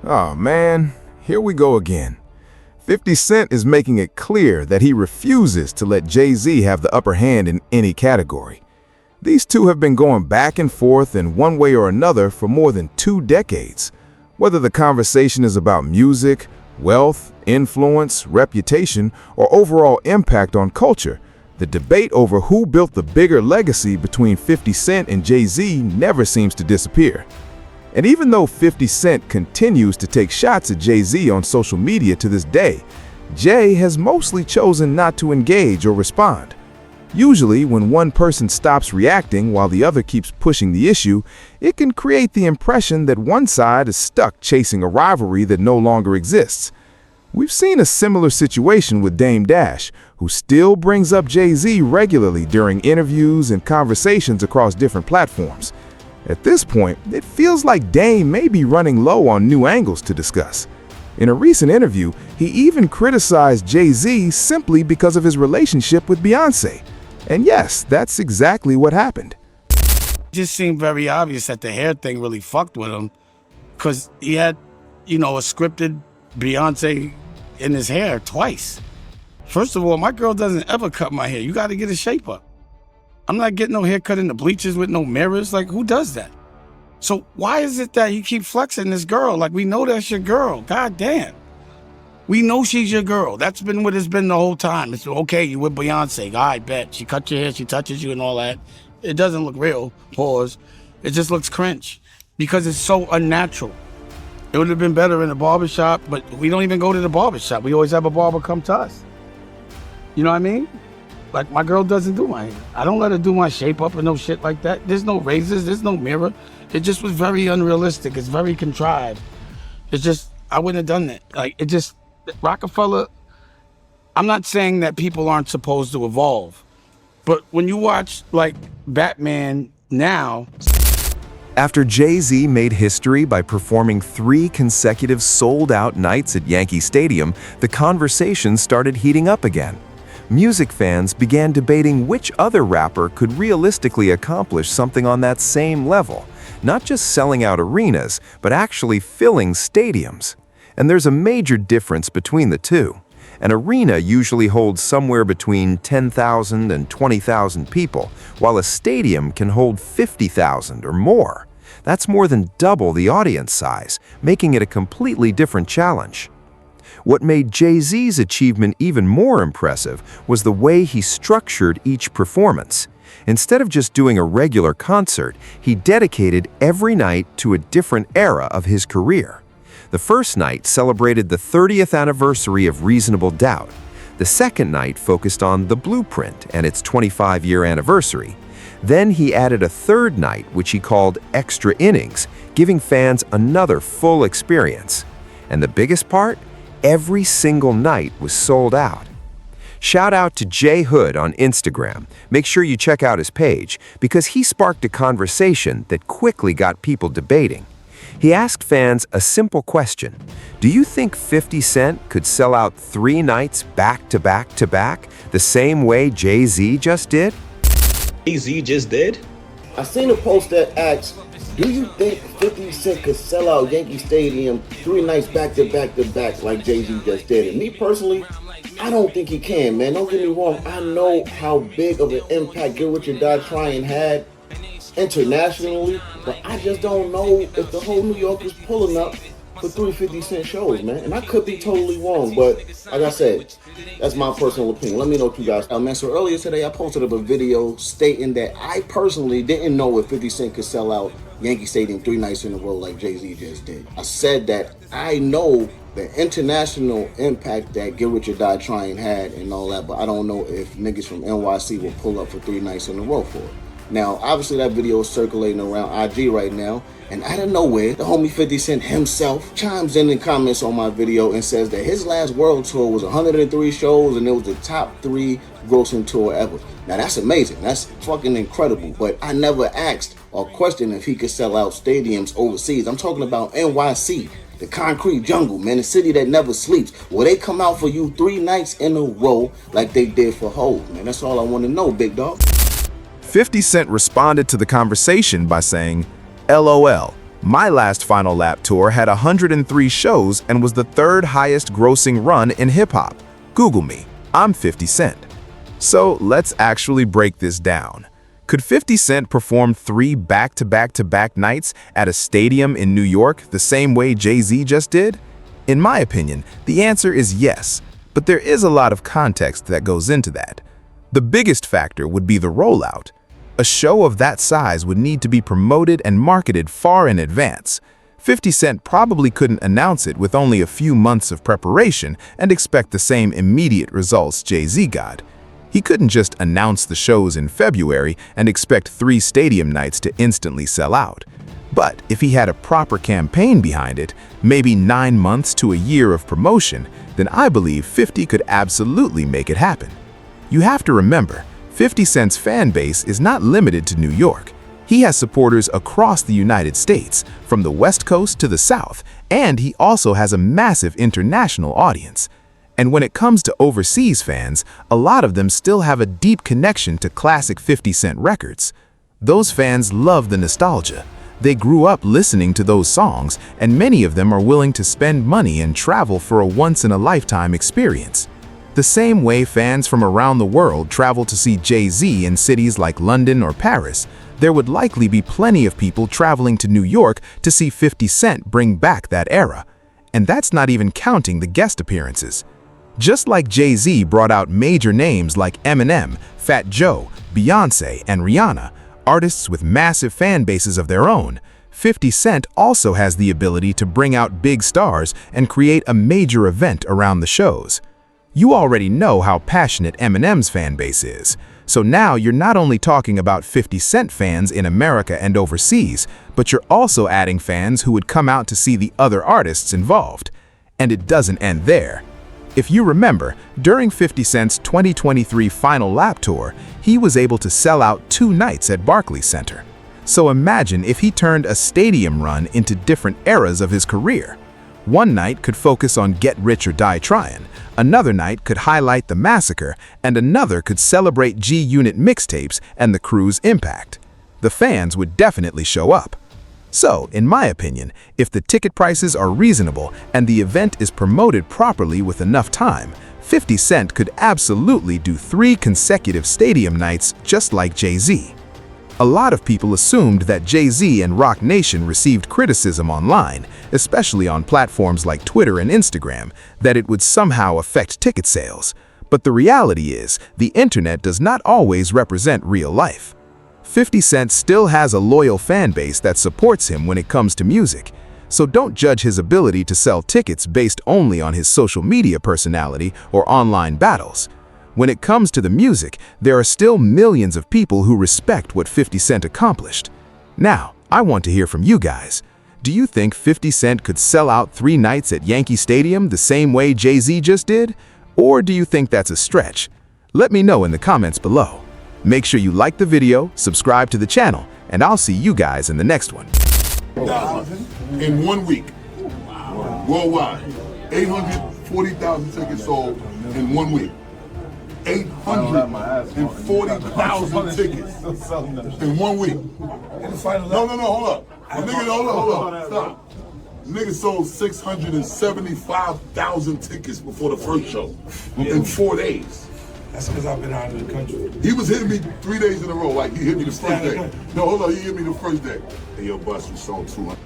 Oh man, here we go again. 50 Cent is making it clear that he refuses to let Jay-Z have the upper hand in any category. These two have been going back and forth in one way or another for more than 2 decades. Whether the conversation is about music, wealth, influence, reputation, or overall impact on culture, the debate over who built the bigger legacy between 50 Cent and Jay-Z never seems to disappear. And even though 50 Cent continues to take shots at Jay-Z on social media to this day, Jay has mostly chosen not to engage or respond. Usually, when one person stops reacting while the other keeps pushing the issue, it can create the impression that one side is stuck chasing a rivalry that no longer exists. We've seen a similar situation with Dame Dash, who still brings up Jay-Z regularly during interviews and conversations across different platforms. At this point, it feels like Dame may be running low on new angles to discuss. In a recent interview, he even criticized Jay-Z simply because of his relationship with Beyoncé. And yes, that's exactly what happened. It just seemed very obvious that the hair thing really fucked with him, because he had, a scripted Beyoncé in his hair twice. First of all, my girl doesn't ever cut my hair. You got to get a shape up. I'm not getting no haircut in the bleachers with no mirrors. Like, who does that? So why is it that you keep flexing this girl? Like, we know that's your girl. God damn. We know she's your girl. That's been what it's been the whole time. It's okay, you with Beyonce. I bet. She cut your hair, she touches you and all that. It doesn't look real. Pause. It just looks cringe because it's so unnatural. It would have been better in the barbershop, but we don't even go to the barbershop. We always have a barber come to us. You know what I mean? Like, my girl doesn't do my hair. I don't let her do my shape up and no shit like that. There's no razors, there's no mirror. It just was very unrealistic. It's very contrived. It's just, I wouldn't have done that. Like, it just, Rockefeller, I'm not saying that people aren't supposed to evolve, but when you watch, like, Batman now. After Jay-Z made history by performing 3 consecutive sold-out nights at Yankee Stadium, the conversation started heating up again. Music fans began debating which other rapper could realistically accomplish something on that same level, not just selling out arenas, but actually filling stadiums. And there's a major difference between the two. An arena usually holds somewhere between 10,000 and 20,000 people, while a stadium can hold 50,000 or more. That's more than double the audience size, making it a completely different challenge. What made Jay-Z's achievement even more impressive was the way he structured each performance. Instead of just doing a regular concert, he dedicated every night to a different era of his career. The first night celebrated the 30th anniversary of Reasonable Doubt. The second night focused on The Blueprint and its 25-year anniversary. Then he added a third night, which he called Extra Innings, giving fans another full experience. And the biggest part? Every single night was sold out. Shout out to Jay Hood on Instagram. Make sure you check out his page because he sparked a conversation that quickly got people debating. He asked fans a simple question. Do you think 50 Cent could sell out 3 nights back to back to back, the same way Jay-Z just did? Jay-Z just did? I seen a post that asked, do you think 50 Cent could sell out Yankee Stadium 3 nights back to back to back like Jay-Z just did? And me personally, I don't think he can, man. Don't get me wrong. I know how big of an impact Get Rich or Die Trying had internationally, but I just don't know if the whole New York is pulling up for 350 Cent shows, man. And I could be totally wrong, but like I said, that's my personal opinion. Let me know what you guys man. So earlier today, I posted up a video stating that I personally didn't know if 50 Cent could sell out Yankee Stadium 3 nights in a row like Jay-Z just did. I said that I know the international impact that Get Rich or Die Trying had and all that, but I don't know if niggas from NYC will pull up for 3 nights in a row for it. Now, obviously that video is circulating around IG right now, and out of nowhere, the homie 50 Cent himself chimes in comments on my video and says that his last world tour was 103 shows and it was the top 3 grossing tour ever. Now that's amazing, that's fucking incredible, but I never asked or questioned if he could sell out stadiums overseas. I'm talking about NYC, the concrete jungle, man, the city that never sleeps. Will they come out for you 3 nights in a row like they did for Hov, man? That's all I want to know, big dog. 50 Cent responded to the conversation by saying, LOL, My last Final Lap tour had 103 shows and was the third highest grossing run in hip-hop. Google me. I'm 50 Cent. So let's actually break this down. Could 50 Cent perform 3 back-to-back-to-back nights at a stadium in New York the same way Jay-Z just did? In my opinion, the answer is yes, but there is a lot of context that goes into that. The biggest factor would be the rollout. A show of that size would need to be promoted and marketed far in advance. 50 Cent probably couldn't announce it with only a few months of preparation and expect the same immediate results Jay-Z got. He couldn't just announce the shows in February and expect 3 stadium nights to instantly sell out. But if he had a proper campaign behind it, maybe 9 months to a year of promotion, then I believe 50 could absolutely make it happen. You have to remember, 50 Cent's fan base is not limited to New York. He has supporters across the United States, from the West Coast to the South, and he also has a massive international audience. And when it comes to overseas fans, a lot of them still have a deep connection to classic 50 Cent records. Those fans love the nostalgia. They grew up listening to those songs, and many of them are willing to spend money and travel for a once-in-a-lifetime experience. The same way fans from around the world travel to see Jay-Z in cities like London or Paris, there would likely be plenty of people traveling to New York to see 50 Cent bring back that era. And that's not even counting the guest appearances. Just like Jay-Z brought out major names like Eminem, Fat Joe, Beyoncé, and Rihanna, artists with massive fan bases of their own, 50 Cent also has the ability to bring out big stars and create a major event around the shows. You already know how passionate Eminem's fan base is, so now you're not only talking about 50 Cent fans in America and overseas, but you're also adding fans who would come out to see the other artists involved. And it doesn't end there. If you remember, during 50 Cent's 2023 Final Lap Tour, he was able to sell out 2 nights at Barclays Center. So imagine if he turned a stadium run into different eras of his career. One night could focus on Get Rich or Die Tryin', another night could highlight the massacre, and another could celebrate G-Unit mixtapes and the crew's impact. The fans would definitely show up. So, in my opinion, if the ticket prices are reasonable and the event is promoted properly with enough time, 50 Cent could absolutely do 3 consecutive stadium nights just like Jay-Z. A lot of people assumed that Jay-Z and Roc Nation received criticism online, especially on platforms like Twitter and Instagram, that it would somehow affect ticket sales. But the reality is, the internet does not always represent real life. 50 Cent still has a loyal fan base that supports him when it comes to music, so don't judge his ability to sell tickets based only on his social media personality or online battles. When it comes to the music, there are still millions of people who respect what 50 Cent accomplished. Now, I want to hear from you guys. Do you think 50 Cent could sell out 3 nights at Yankee Stadium the same way Jay-Z just did? Or do you think that's a stretch? Let me know in the comments below. Make sure you like the video, subscribe to the channel, and I'll see you guys in the next one. In 1 week, worldwide, 840,000 tickets sold in 1 week. 840,000 tickets in 1 week. No, hold up. The nigga, hold up. Stop. The nigga sold 675,000 tickets before the first show in 4 days. That's because I've been out of the country. He was hitting me 3 days in a row. Like, he hit me the first day. No, hold on, he hit me the first day. Hey, yo, Bus, you sold 200.